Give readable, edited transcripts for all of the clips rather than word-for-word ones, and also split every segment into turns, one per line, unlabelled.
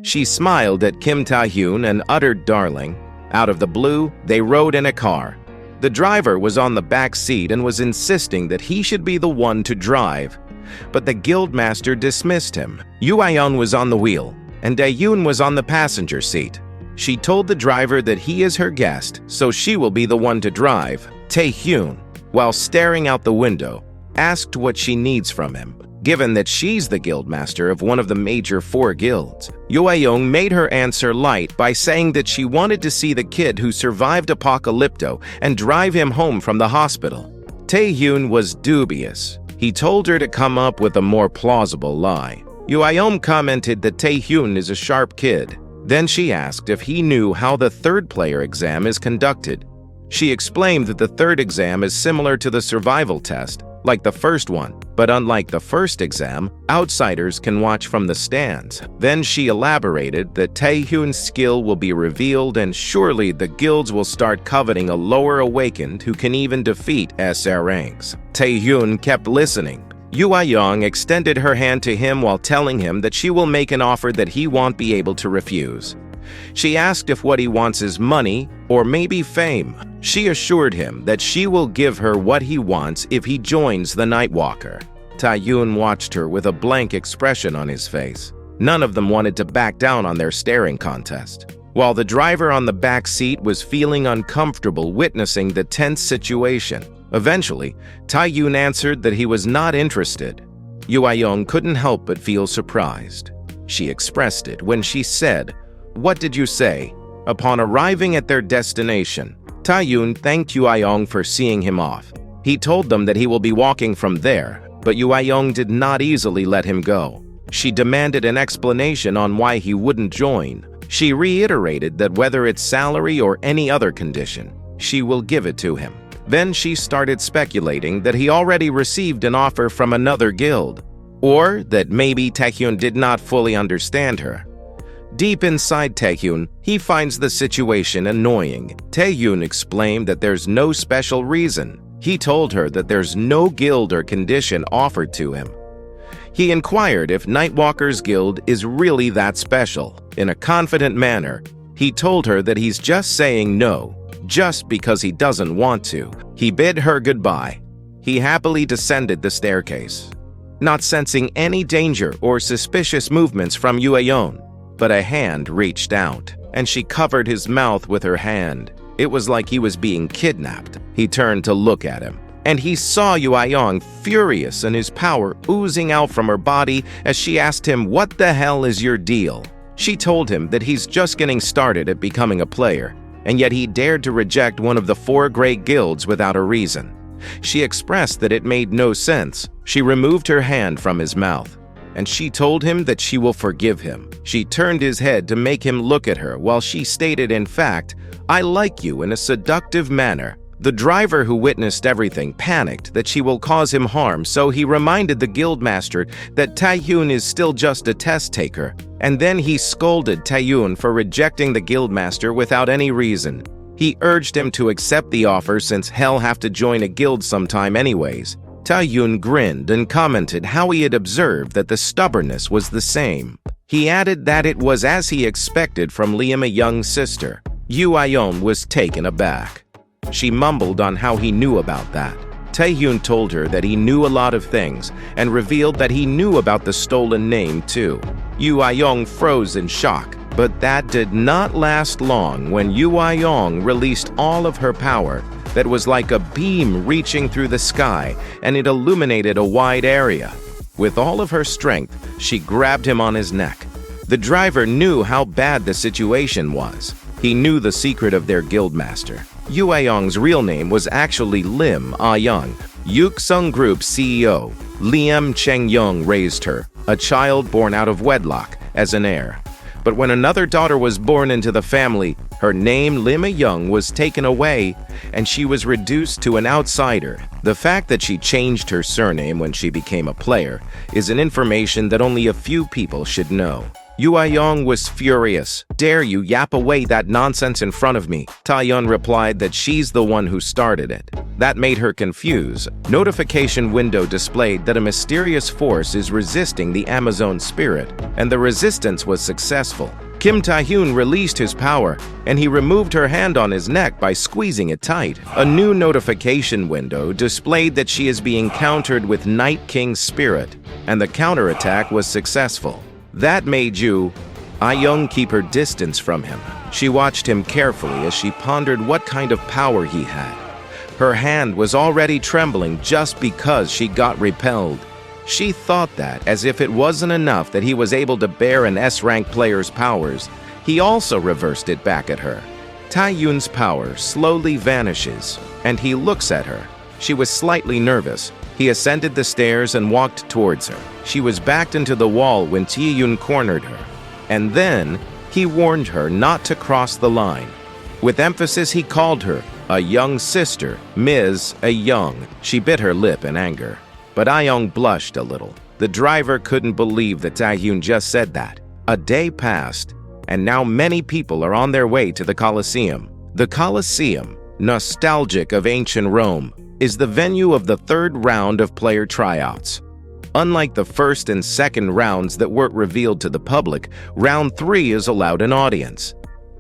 She smiled at Kim Taehyun and uttered darling. Out of the blue, they rode in a car. The driver was on the back seat and was insisting that he should be the one to drive. But the guildmaster dismissed him. Yoo was on the wheel, and Taehyun was on the passenger seat. She told the driver that he is her guest, so she will be the one to drive. Taehyun, while staring out the window, asked what she needs from him. Given that she's the guildmaster of one of the major 4 guilds, Yoo made her answer light by saying that she wanted to see the kid who survived Apocalypto and drive him home from the hospital. Taehyun was dubious. He told her to come up with a more plausible lie. Yoo commented that Taehyun is a sharp kid. Then she asked if he knew how the 3rd player exam is conducted. She explained that the 3rd exam is similar to the survival test, like the first one, but unlike the first exam, outsiders can watch from the stands. Then she elaborated that Taehyun's skill will be revealed and surely the guilds will start coveting a lower awakened who can even defeat SR ranks. Taehyun kept listening. Yoo extended her hand to him while telling him that she will make an offer that he won't be able to refuse. She asked if what he wants is money or maybe fame. She assured him that she will give her what he wants if he joins the Nightwalker. Taehyun watched her with a blank expression on his face. None of them wanted to back down on their staring contest. While the driver on the back seat was feeling uncomfortable witnessing the tense situation, eventually, Taehyun answered that he was not interested. Yoo couldn't help but feel surprised. She expressed it when she said, "What did you say?" Upon arriving at their destination, Taehyun thanked Yoo for seeing him off. He told them that he will be walking from there, but Yoo did not easily let him go. She demanded an explanation on why he wouldn't join. She reiterated that whether it's salary or any other condition, she will give it to him. Then she started speculating that he already received an offer from another guild, or that maybe Taehyun did not fully understand her. Deep inside Taehyun, he finds the situation annoying. Taehyun explained that there's no special reason. He told her that there's no guild or condition offered to him. He inquired if Nightwalker's guild is really that special. In a confident manner, he told her that he's just saying no, just because he doesn't want to. He bid her goodbye. He happily descended the staircase, not sensing any danger or suspicious movements from Yoo. But a hand reached out, and she covered his mouth with her hand. It was like he was being kidnapped. He turned to look at him, and he saw Yoo furious and his power oozing out from her body as she asked him, "What the hell is your deal?" She told him that he's just getting started at becoming a player, and yet he dared to reject one of the 4 great guilds without a reason. She expressed that it made no sense. She removed her hand from his mouth, and she told him that she will forgive him. She turned his head to make him look at her while she stated, in fact, "I like you," in a seductive manner. The driver who witnessed everything panicked that she will cause him harm, so he reminded the guildmaster that Taehyun is still just a test taker, and then he scolded Taehyun for rejecting the guildmaster without any reason. He urged him to accept the offer since he'll have to join a guild sometime anyways. Taehyun grinned and commented how he had observed that the stubbornness was the same. He added that it was as he expected from Liam, a young sister. Yoo was taken aback. She mumbled on how he knew about that. Taehyun told her that he knew a lot of things and revealed that he knew about the stolen name too. Yoo froze in shock, but that did not last long when Yoo released all of her power that was like a beam reaching through the sky, and it illuminated a wide area. With all of her strength, she grabbed him on his neck. The driver knew how bad the situation was. He knew the secret of their guildmaster. Yoo real name was actually Lim Ah-young, Yuksung Group's CEO. Liam Cheng-young raised her, a child born out of wedlock, as an heir. But when another daughter was born into the family, her name, Lim Ah-young, was taken away, and she was reduced to an outsider. The fact that she changed her surname when she became a player is an information that only a few people should know. Yuayong was furious. "Dare you yap away that nonsense in front of me?" Taehyun replied that she's the one who started it. That made her confused. Notification window displayed that a mysterious force is resisting the Amazon spirit, and the resistance was successful. Kim Taehyun released his power, and he removed her hand on his neck by squeezing it tight. A new notification window displayed that she is being countered with Night King's spirit, and the counterattack was successful. That made Young keep her distance from him. She watched him carefully as she pondered what kind of power he had. Her hand was already trembling just because she got repelled. She thought that, as if it wasn't enough that he was able to bear an S-rank player's powers, he also reversed it back at her. Taehyun's power slowly vanishes, and he looks at her. She was slightly nervous. He ascended the stairs and walked towards her. She was backed into the wall when Taehyun cornered her. And then, he warned her not to cross the line. With emphasis, he called her a young sister, Ms. Young. She bit her lip in anger. But Young blushed a little. The driver couldn't believe that Taehyun just said that. A day passed, and now many people are on their way to the Colosseum. The Colosseum, nostalgic of ancient Rome, is the venue of the third round of player tryouts. Unlike the first and second rounds that weren't revealed to the public, round 3 is allowed an audience.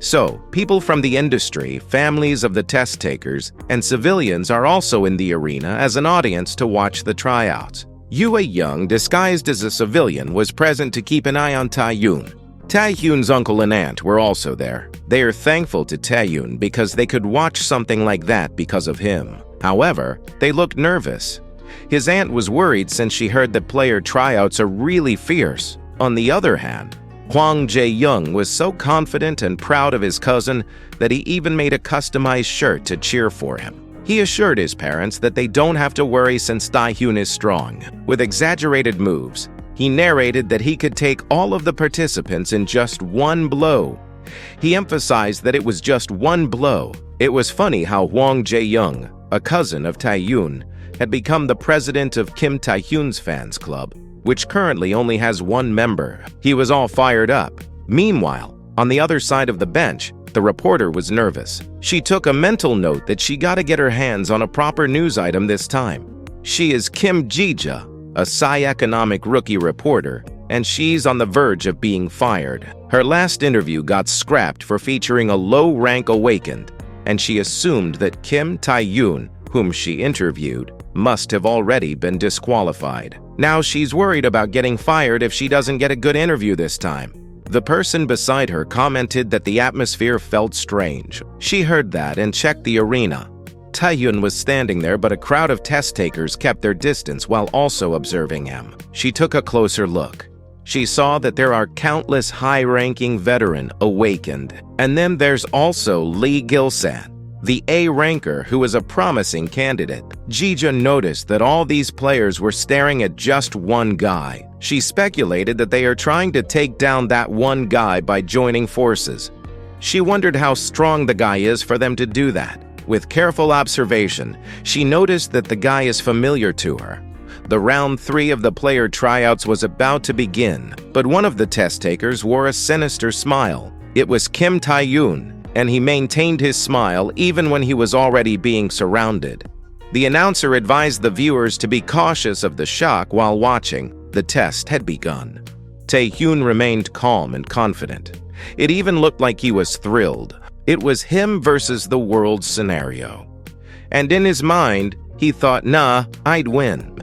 So, people from the industry, families of the test takers, and civilians are also in the arena as an audience to watch the tryouts. Young, disguised as a civilian, was present to keep an eye on Taehyun. Taehyun's uncle and aunt were also there. They are thankful to Taehyun because they could watch something like that because of him. However, they looked nervous. His aunt was worried since she heard that player tryouts are really fierce. On the other hand, Hwang Jae-young was so confident and proud of his cousin that he even made a customized shirt to cheer for him. He assured his parents that they don't have to worry since Taehyun is strong. With exaggerated moves, he narrated that he could take all of the participants in just one blow. He emphasized that it was just one blow. It was funny how Hwang Jae-young, a cousin of Taehyun, had become the president of Kim Taehyun's fans club, which currently only has one member. He was all fired up. Meanwhile, on the other side of the bench, the reporter was nervous. She took a mental note that she gotta get her hands on a proper news item this time. She is Kim Ji-ja, a Psy-economic rookie reporter, and she's on the verge of being fired. Her last interview got scrapped for featuring a low-rank awakened, and she assumed that Kim Taehyun, whom she interviewed, must have already been disqualified. Now she's worried about getting fired if she doesn't get a good interview this time. The person beside her commented that the atmosphere felt strange. She heard that and checked the arena. Taehyun was standing there, but a crowd of test takers kept their distance while also observing him. She took a closer look. She saw that there are countless high-ranking veteran awakened. And then there's also Lee Gil-san, the A-ranker who is a promising candidate. Ji-ja noticed that all these players were staring at just one guy. She speculated that they are trying to take down that one guy by joining forces. She wondered how strong the guy is for them to do that. With careful observation, she noticed that the guy is familiar to her. The round 3 of the player tryouts was about to begin, but one of the test takers wore a sinister smile. It was Kim Taehyun, and he maintained his smile even when he was already being surrounded. The announcer advised the viewers to be cautious of the shock while watching. The test had begun. Taehyun remained calm and confident. It even looked like he was thrilled. It was him versus the world scenario. And in his mind, he thought, nah, I'd win.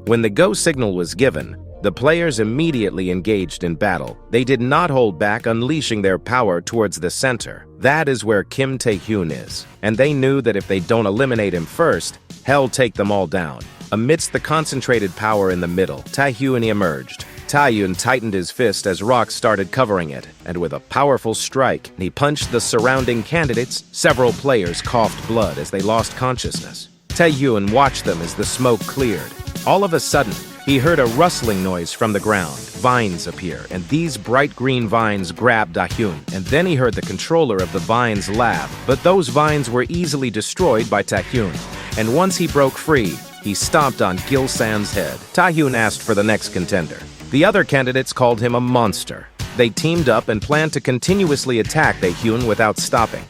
When the go signal was given, the players immediately engaged in battle. They did not hold back, unleashing their power towards the center. That is where Kim Taehyun is, and they knew that if they don't eliminate him first, hell take them all down. Amidst the concentrated power in the middle, Taehyun emerged. Taehyun tightened his fist as rocks started covering it, and with a powerful strike, he punched the surrounding candidates. Several players coughed blood as they lost consciousness. Taehyun watched them as the smoke cleared. All of a sudden, he heard a rustling noise from the ground. Vines appear, and these bright green vines grabbed Taehyun. And then he heard the controller of the vines laugh, but those vines were easily destroyed by Taehyun. And once he broke free, he stomped on Gil-san's head. Taehyun asked for the next contender. The other candidates called him a monster. They teamed up and planned to continuously attack Taehyun without stopping.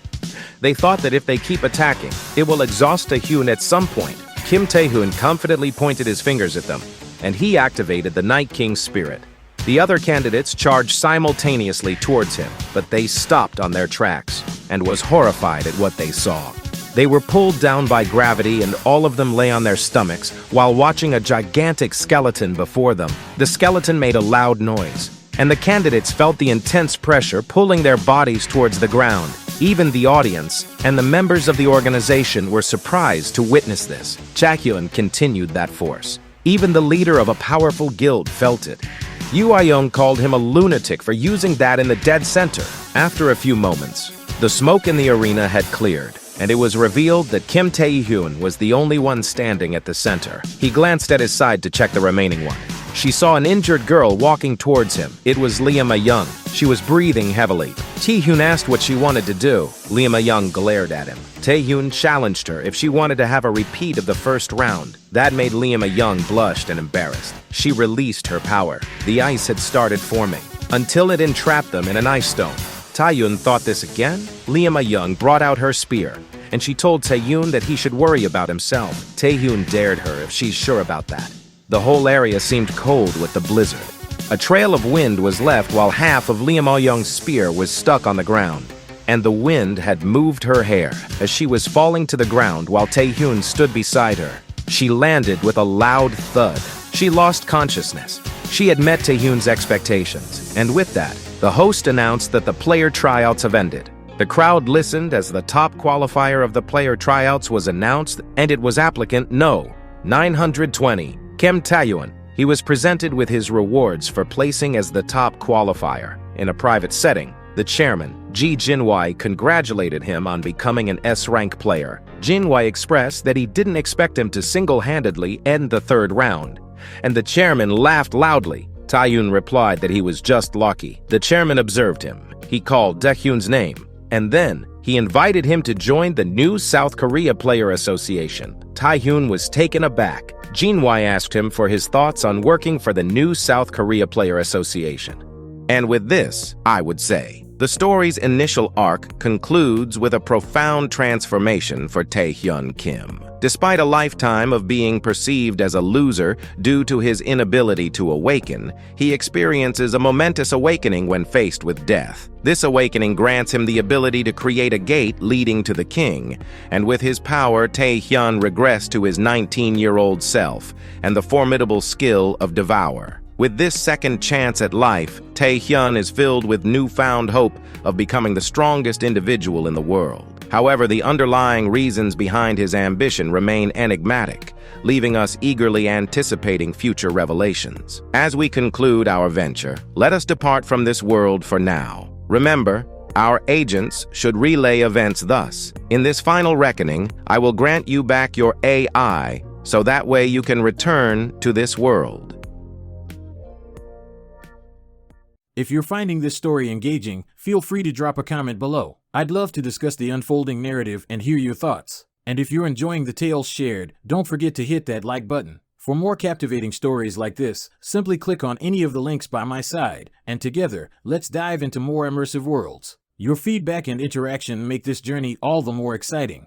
They thought that if they keep attacking, it will exhaust Taehyun at some point. Kim Taehyun confidently pointed his fingers at them, and he activated the Night King's spirit. The other candidates charged simultaneously towards him, but they stopped on their tracks and was horrified at what they saw. They were pulled down by gravity and all of them lay on their stomachs while watching a gigantic skeleton before them. The skeleton made a loud noise, and the candidates felt the intense pressure pulling their bodies towards the ground. Even the audience and the members of the organization were surprised to witness this. Taehyun continued that force. Even the leader of a powerful guild felt it. Yoo called him a lunatic for using that in the dead center. After a few moments, the smoke in the arena had cleared, and it was revealed that Kim Taehyun was the only one standing at the center. He glanced at his side to check the remaining one. She saw an injured girl walking towards him. It was Young. She was breathing heavily. Taehyun asked what she wanted to do. Young glared at him. Taehyun challenged her if she wanted to have a repeat of the first round. That made Young blushed and embarrassed. She released her power. The ice had started forming, until it entrapped them in an ice stone. Taehyun thought this again. Young brought out her spear, and she told Taehyun that he should worry about himself. Taehyun dared her if she's sure about that. The whole area seemed cold with the blizzard. A trail of wind was left while half of Young's spear was stuck on the ground, and the wind had moved her hair as she was falling to the ground while Taehyun stood beside her. She landed with a loud thud. She lost consciousness. She had met Taehyun's expectations, and with that, the host announced that the player tryouts have ended. The crowd listened as the top qualifier of the player tryouts was announced, and it was applicant No. 920. Kim Taehyun. He was presented with his rewards for placing as the top qualifier. In a private setting, the chairman, Ji Jinwei, congratulated him on becoming an S-rank player. Jinwei expressed that he didn't expect him to single-handedly end the third round, and the chairman laughed loudly. Taehyun replied that he was just lucky. The chairman observed him. He called Taehyun's name, and then he invited him to join the new South Korea Player Association. Taehyun was taken aback. Jinwei asked him for his thoughts on working for the new South Korea Player Association. And with this, I would say, the story's initial arc concludes with a profound transformation for Taehyun Kim. Despite a lifetime of being perceived as a loser due to his inability to awaken, he experiences a momentous awakening when faced with death. This awakening grants him the ability to create a gate leading to the king, and with his power, Taehyun regressed to his 19-year-old self and the formidable skill of Devour. With this second chance at life, Taehyun is filled with newfound hope of becoming the strongest individual in the world. However, the underlying reasons behind his ambition remain enigmatic, leaving us eagerly anticipating future revelations. As we conclude our venture, let us depart from this world for now. Remember, our agents should relay events thus. In this final reckoning, I will grant you back your AI, so that way you can return to this world.
If you're finding this story engaging, feel free to drop a comment below. I'd love to discuss the unfolding narrative and hear your thoughts. And if you're enjoying the tales shared, don't forget to hit that like button. For more captivating stories like this, simply click on any of the links by my side, and together, let's dive into more immersive worlds. Your feedback and interaction make this journey all the more exciting.